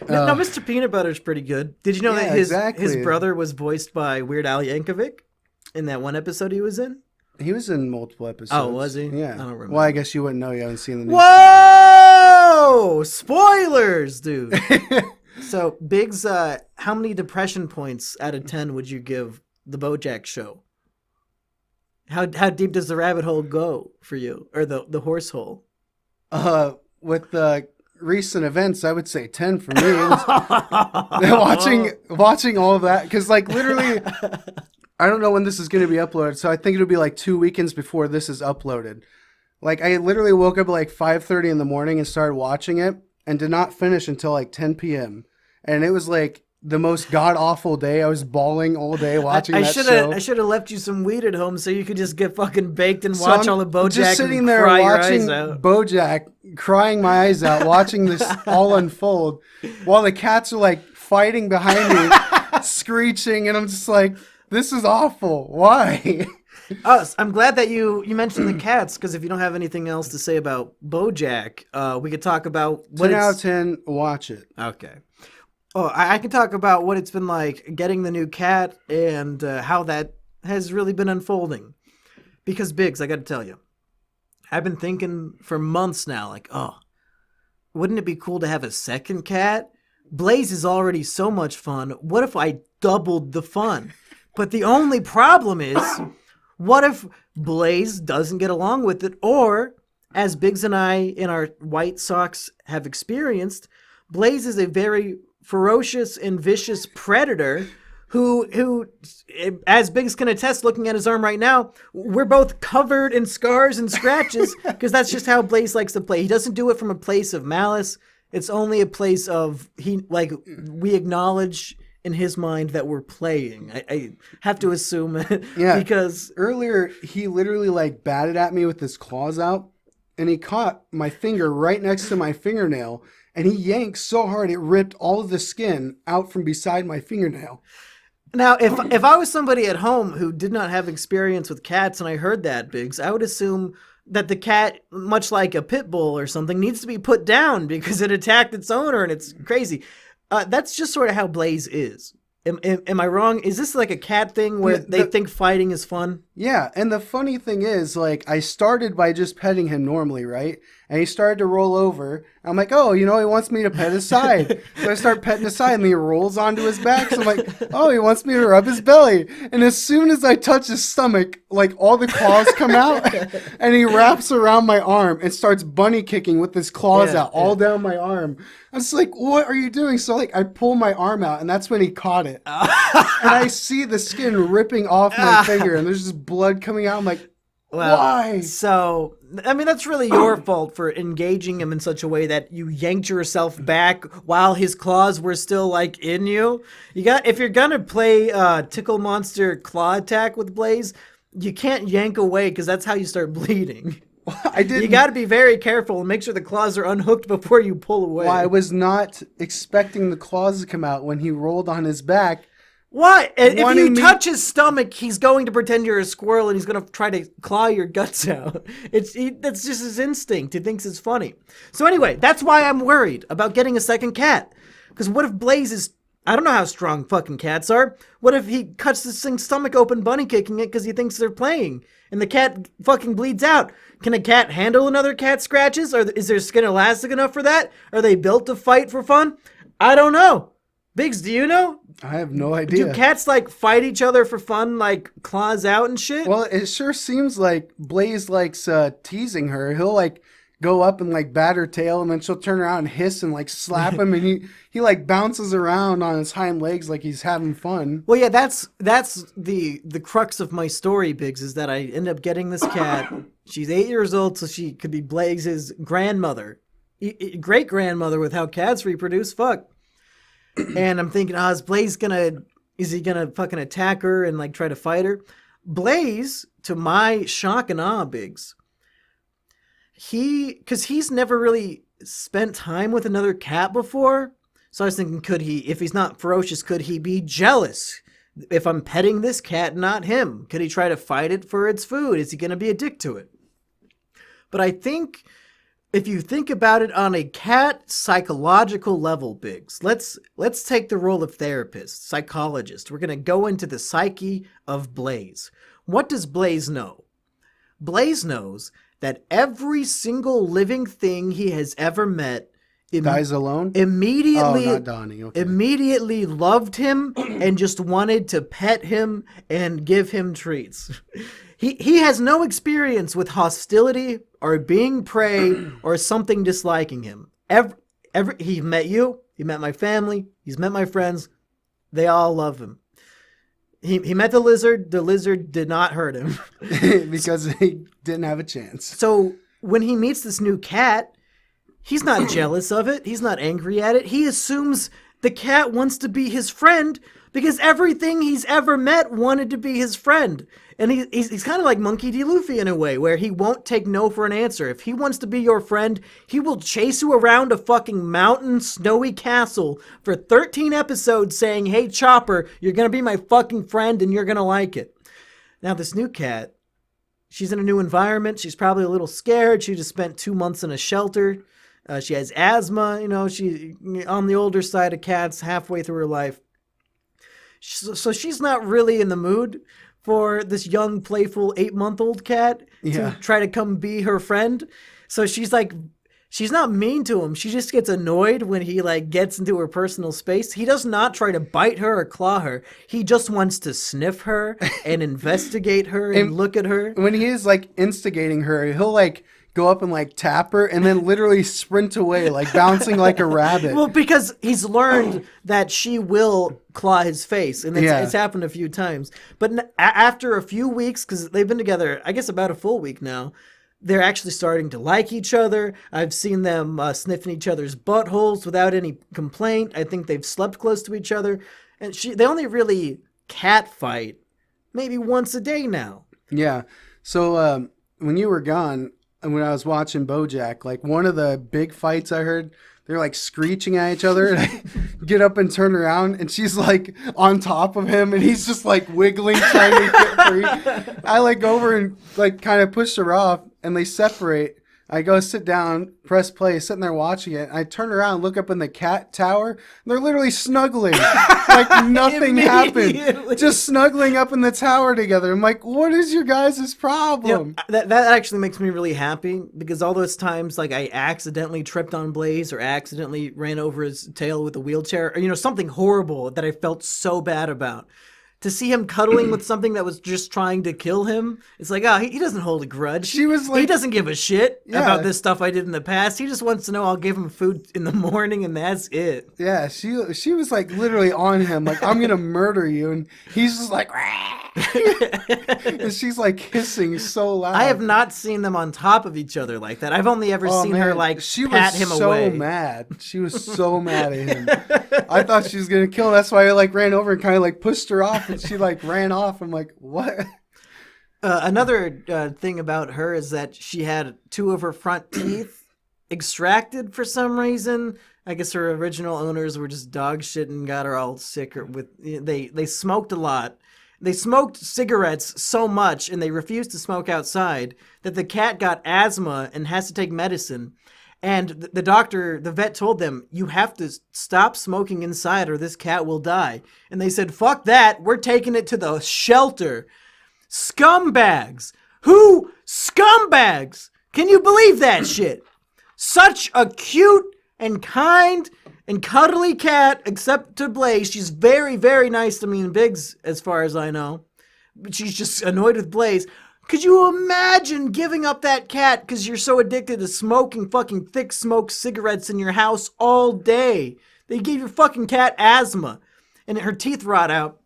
No, Mr. Peanut Butter's pretty good. Did you know that exactly. his brother was voiced by Weird Al Yankovic in that one episode he was in? He was in multiple episodes. Oh, was he? Yeah. I don't remember. Well, I guess you wouldn't know. You haven't seen the new Whoa! Spoilers, dude. So, Biggs, how many depression points out of 10 would you give the BoJack show? How deep does the rabbit hole go for you? Or the horse hole? With the recent events, I would say 10 for me. It was, watching all of that, because like literally, I don't know when this is going to be uploaded, so I think it'll be like 2 weekends before this is uploaded. Like I literally woke up at like 5:30 in the morning and started watching it, and did not finish until like 10 p.m. And it was like the most god awful day. I was bawling all day watching that show. I should have left you some weed at home so you could just get fucking baked and watch all the Bojack just sitting and there cry watching your eyes out. Bojack, crying my eyes out, watching this all unfold, while the cats are like fighting behind me, screeching, and I'm just like, this is awful. Why? I'm glad that you mentioned the cats, because if you don't have anything else to say about Bojack, we could talk about what 10 out of 10, watch it. Okay. Oh, I can talk about what it's been like getting the new cat and how that has really been unfolding. Because, Biggs, I got to tell you, I've been thinking for months now, like, oh, wouldn't it be cool to have a second cat? Blaze is already so much fun. What if I doubled the fun? But the only problem is, what if Blaze doesn't get along with it? Or, as Biggs and I in our White Sox have experienced, Blaze is a very ferocious and vicious predator who, as Biggs can attest, looking at his arm right now, we're both covered in scars and scratches, because that's just how Blaze likes to play. He doesn't do it from a place of malice. It's only a place of, we acknowledge in his mind that we're playing. I have to assume Yeah, because earlier he literally like batted at me with his claws out, and he caught my finger right next to my fingernail, and he yanked so hard it ripped all of the skin out from beside my fingernail. Now, if I was somebody at home who did not have experience with cats and I heard that, Biggs, I would assume that the cat, much like a pit bull or something, needs to be put down because it attacked its owner and it's crazy. That's just sort of how Blaze is. Am I wrong? Is this like a cat thing where they think fighting is fun? Yeah, and the funny thing is, like, I started by just petting him normally, right? And he started to roll over. I'm like, oh, he wants me to pet his side. So I start petting his side, and he rolls onto his back. So I'm like, oh, he wants me to rub his belly. And as soon as I touch his stomach, like, all the claws come out, and he wraps around my arm and starts bunny kicking with his claws out all down my arm. I was like, what are you doing? So, like, I pull my arm out, and that's when he caught it. And I see the skin ripping off my finger, and there's just blood coming out. I'm like, why? So, I mean, that's really your fault for engaging him in such a way that you yanked yourself back while his claws were still, like, in you. If you're gonna play Tickle Monster Claw Attack with Blaze, you can't yank away, because that's how you start bleeding. You got to be very careful and make sure the claws are unhooked before you pull away. Well, I was not expecting the claws to come out when he rolled on his back. What? If you touch his stomach, he's going to pretend you're a squirrel and he's going to try to claw your guts out. That's just his instinct. He thinks it's funny. So anyway, that's why I'm worried about getting a second cat. Because what if Blaze is... I don't know how strong fucking cats are. What if he cuts this thing's stomach open bunny kicking it because he thinks they're playing and the cat fucking bleeds out? Can a cat handle another cat's scratches? Or is their skin elastic enough for that? Are they built to fight for fun? I don't know. Biggs, do you know? I have no idea. Do cats like fight each other for fun, like claws out and shit? Well, it sure seems like Blaze likes teasing her. He'll like go up and like bat her tail, and then she'll turn around and hiss and like slap him, and he like bounces around on his hind legs like he's having fun. Well, yeah, that's the crux of my story, Biggs, is that I end up getting this cat. She's 8 years old, so she could be Blaze's grandmother, great grandmother with how cats reproduce. Fuck. And I'm thinking, is he gonna fucking attack her and like try to fight her? Blaze, to my shock and awe, Biggs, because he's never really spent time with another cat before. So I was thinking, if he's not ferocious, could he be jealous if I'm petting this cat, not him? Could he try to fight it for its food? Is he going to be a dick to it? But I think if you think about it on a cat psychological level, Biggs, let's take the role of therapist, psychologist. We're going to go into the psyche of Blaze. What does Blaze know? Blaze knows that every single living thing he has ever met dies alone? Immediately, not Donnie. Okay. Immediately loved him and just wanted to pet him and give him treats. He has no experience with hostility or being prey or something disliking him. He met you, he met my family, he's met my friends. They all love him. He met the lizard did not hurt him. Because he didn't have a chance. So when he meets this new cat, he's not jealous of it. He's not angry at it. He assumes the cat wants to be his friend because everything he's ever met wanted to be his friend. And he's kind of like Monkey D. Luffy in a way, where he won't take no for an answer. If he wants to be your friend, he will chase you around a fucking mountain, snowy castle for 13 episodes saying, hey, Chopper, you're going to be my fucking friend and you're going to like it. Now, this new cat, she's in a new environment. She's probably a little scared. She just spent 2 months in a shelter. She has asthma. You know, she's on the older side of cats, halfway through her life. So she's not really in the mood for this young, playful 8-month-old cat to try to come be her friend. So she's not mean to him. She just gets annoyed when he like gets into her personal space. He does not try to bite her or claw her. He just wants to sniff her and investigate her and look at her. When he is like instigating her, he'll like go up and like tap her and then literally sprint away, like bouncing like a rabbit. Well, because he's learned that she will claw his face, and it's happened a few times. But after a few weeks, because they've been together, I guess about a full week now, they're actually starting to like each other. I've seen them sniffing each other's buttholes without any complaint. I think they've slept close to each other. And they only really cat fight maybe once a day now. Yeah. So when you were gone, and when I was watching Bojack, like one of the big fights I heard, they're like screeching at each other, and I get up and turn around, and she's like on top of him, and he's just like wiggling, trying to get free. I like go over and like kind of push her off, and they separate. I go sit down, press play, sitting there watching it. I turn around, look up in the cat tower. And they're literally snuggling like nothing happened. Just snuggling up in the tower together. I'm like, what is your guys' problem? That actually makes me really happy, because all those times like I accidentally tripped on Blaze or accidentally ran over his tail with a wheelchair, or something horrible that I felt so bad about. To see him cuddling with something that was just trying to kill him, it's like, he doesn't hold a grudge. She was like, he doesn't give a shit about this stuff I did in the past. He just wants to know I'll give him food in the morning, and that's it. Yeah, she was like literally on him, like, I'm gonna murder you, and he's just like, and she's like hissing so loud. I have not seen them on top of each other like that. I've only ever seen her like pat him away. She was so mad at him. I thought she was gonna kill him. That's why I like ran over and kind of like pushed her off, and she like ran off. I'm like, what? Another thing about her is that she had 2 of her front teeth extracted for some reason. I guess her original owners were just dog shit and got her all sick. They smoked a lot. They smoked cigarettes so much, and they refused to smoke outside, that the cat got asthma and has to take medicine. And the vet told them, you have to stop smoking inside or this cat will die. And they said, fuck that, we're taking it to the shelter. Scumbags. Who? Scumbags. Can you believe that shit? Such a cute and kind and cuddly cat, except to Blaze. She's very, very nice to me and Biggs, as far as I know. But she's just annoyed with Blaze. Could you imagine giving up that cat because you're so addicted to smoking fucking thick smoked cigarettes in your house all day? They gave your fucking cat asthma, and her teeth rot out.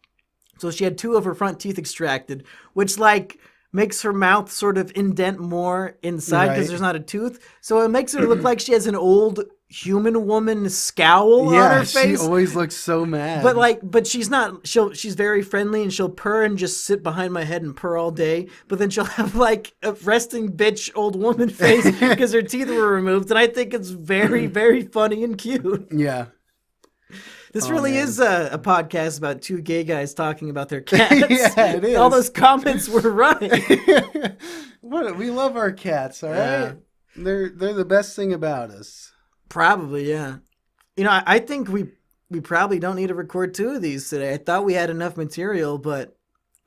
So she had 2 of her front teeth extracted, which like makes her mouth sort of indent more inside because there's not a tooth. So it makes her look like she has an old human woman scowl on her face. She always looks so mad. But she's not. She's very friendly, and she'll purr and just sit behind my head and purr all day. But then she'll have like a resting bitch old woman face because her teeth were removed, and I think it's very, very funny and cute. Yeah. This really is a podcast about 2 gay guys talking about their cats. Yeah, it is. All those comments were right. We love our cats, all right? They're the best thing about us. Probably, yeah. I think we probably don't need to record 2 of these today. I thought we had enough material, but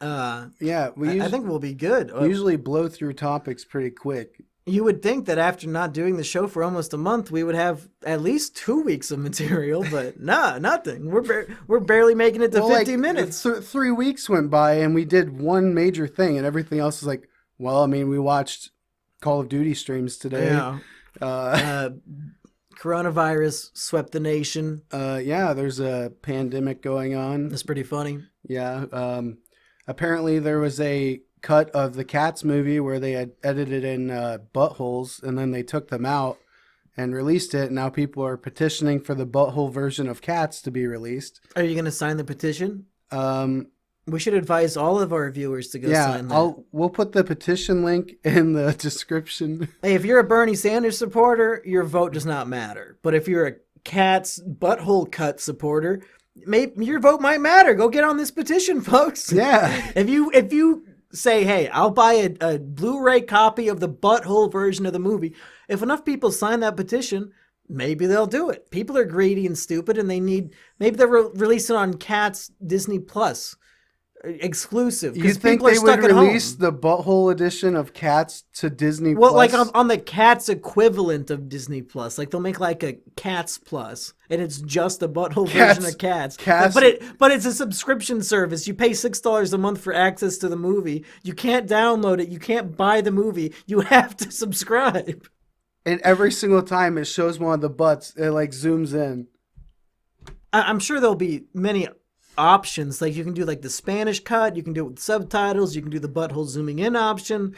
I think we'll be good. We usually blow through topics pretty quick. You would think that after not doing the show for almost a month, we would have at least 2 weeks of material, but nah, nothing. We're barely making it to 50 minutes. 3 weeks went by and we did one major thing, and everything else is like, well, I mean, we watched Call of Duty streams today. Yeah. Coronavirus swept the nation. Yeah, there's a pandemic going on. That's pretty funny. Yeah. Apparently there was a cut of the Cats movie where they had edited in buttholes, and then they took them out and released it. And now people are petitioning for the butthole version of Cats to be released. Are you going to sign the petition? We should advise all of our viewers to go sign that. We'll put the petition link in the description. Hey, if you're a Bernie Sanders supporter, your vote does not matter. But if you're a Cats butthole cut supporter, maybe your vote might matter. Go get on this petition, folks. Yeah. If you say, hey, I'll buy a Blu-ray copy of the butthole version of the movie, if enough people sign that petition, maybe they'll do it. People are greedy and stupid, and maybe they'll release it on Cats Disney Plus exclusive. You think they would release the butthole edition of Cats to Disney Plus? Well, like on the Cats equivalent of Disney Plus, like they'll make like a Cats Plus, and it's just a butthole version of Cats. But it's a subscription service. You pay $6 a month for access to the movie. You can't download it. You can't buy the movie. You have to subscribe. And every single time it shows one of the butts, it like zooms in. I'm sure there'll be many options. Like you can do like the Spanish cut, you can do it with subtitles, you can do the butthole zooming in option.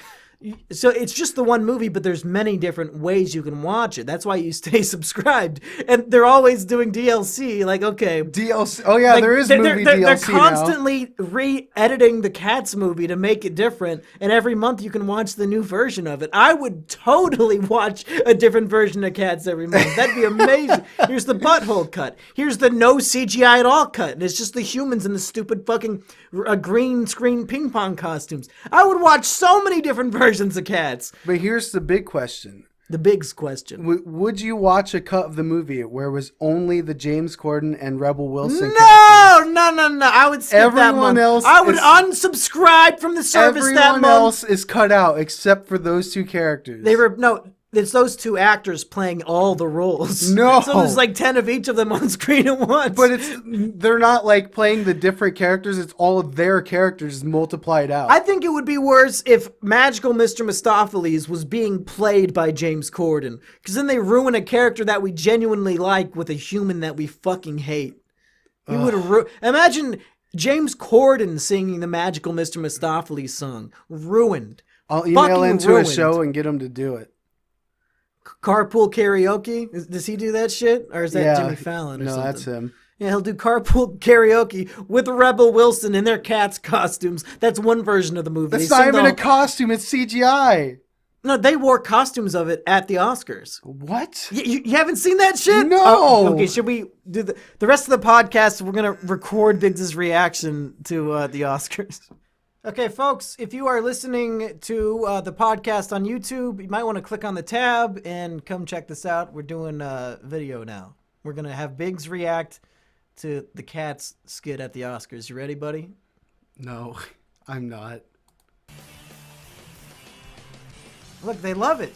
So it's just the one movie, but there's many different ways you can watch it. That's why you stay subscribed. And they're always doing DLC. Like, okay. DLC. Oh, yeah, like, there is movie DLC They're constantly re-editing the Cats movie to make it different. And every month you can watch the new version of it. I would totally watch a different version of Cats every month. That'd be amazing. Here's the butthole cut. Here's the no CGI at all cut. And it's just the humans in the stupid fucking green screen ping pong costumes. I would watch so many different versions of Cats. But here's the big question. The bigs question. Would you watch a cut of the movie where it was only the James Corden and Rebel Wilson? No. I would skip that month. I would unsubscribe from the service that month. Everyone else is cut out except for those two characters. It's those two actors playing all the roles. No. So there's like 10 of each of them on screen at once. But they're not like playing the different characters. It's all of their characters multiplied out. I think it would be worse if Magical Mr. Mistopheles was being played by James Corden. Because then they ruin a character that we genuinely like with a human that we fucking hate. You would imagine James Corden singing the Magical Mr. Mistopheles song. Ruined. I'll email into a show and get him to do it. Carpool karaoke? Does he do that shit? Or is that Jimmy Fallon or something? No, that's him. Yeah, he'll do carpool karaoke with Rebel Wilson in their Cats costumes. That's one version of the movie. That's not even a costume. It's CGI. No, they wore costumes of it at the Oscars. What? You haven't seen that shit? No. Okay, should we do the rest of the podcast? We're going to record Biggs' reaction to the Oscars. Okay, folks, if you are listening to the podcast on YouTube, you might want to click on the tab and come check this out. We're doing video now. We're going to have Biggs react to the Cats skit at the Oscars. You ready, buddy? No, I'm not. Look, they love it.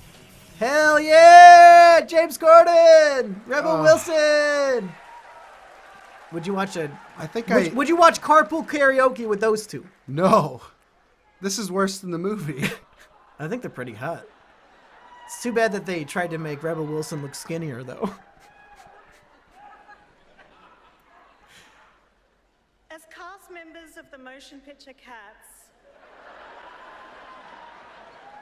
Hell yeah! James Corden! Rebel Wilson! Would you watch Would you watch carpool karaoke with those two? No. This is worse than the movie. I think they're pretty hot. It's too bad that they tried to make Rebel Wilson look skinnier, though. As cast members of the motion picture Cats,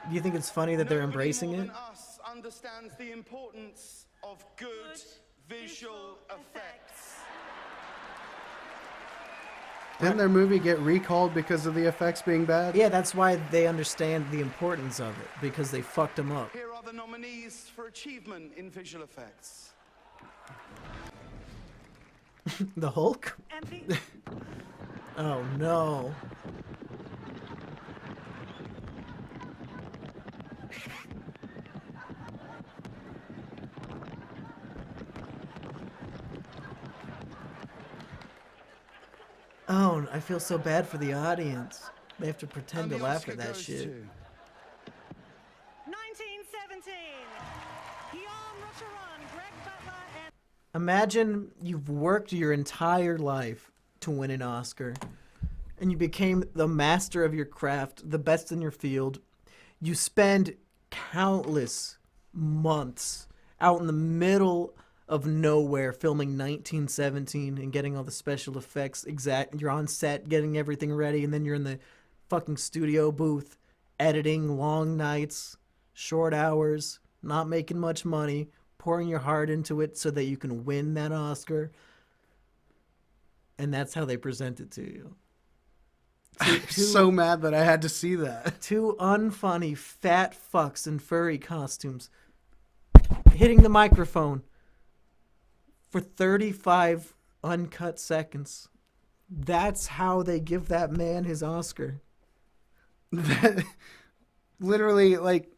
Do you think it's funny that they're embracing it? Nobody more than us understands the importance of good visual effects. Didn't their movie get recalled because of the effects being bad? Yeah, that's why they understand the importance of it, because they fucked them up. Here are the nominees for achievement in visual effects. The Hulk? and the Oh no. Oh, I feel so bad for the audience. They have to pretend to laugh at that shit. 1970 Imagine you've worked your entire life to win an Oscar, and you became the master of your craft, the best in your field. You spend countless months out in the middle of nowhere filming 1917 and getting all the special effects exact. You're on set getting everything ready, and then you're in the fucking studio booth editing, long nights, short hours, not making much money, pouring your heart into it so that you can win that Oscar. And that's how they present it to you. I'm so mad that I had to see that. Two unfunny fat fucks in furry costumes hitting the microphone for 35 uncut seconds. That's how they give that man his Oscar. Literally, like,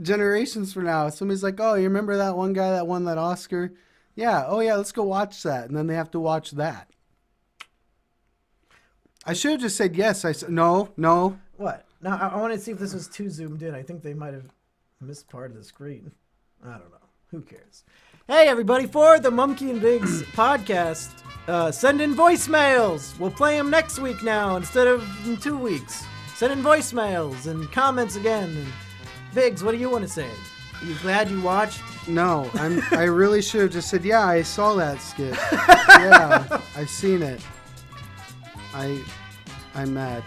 generations from now, somebody's like, oh, you remember that one guy that won that Oscar? Yeah, oh yeah, let's go watch that. And then they have to watch that. I should have just said yes. I said, no. What? Now, I want to see if this was too zoomed in. I think they might have missed part of the screen. I don't know. Who cares? Hey, everybody, for the Mumkey and Biggs podcast, send in voicemails. We'll play them next week now instead of in 2 weeks. Send in voicemails and comments again. And Biggs, what do you want to say? Are you glad you watched? No, I really should have just said, yeah, I saw that skit. Yeah, I've seen it. I'm mad.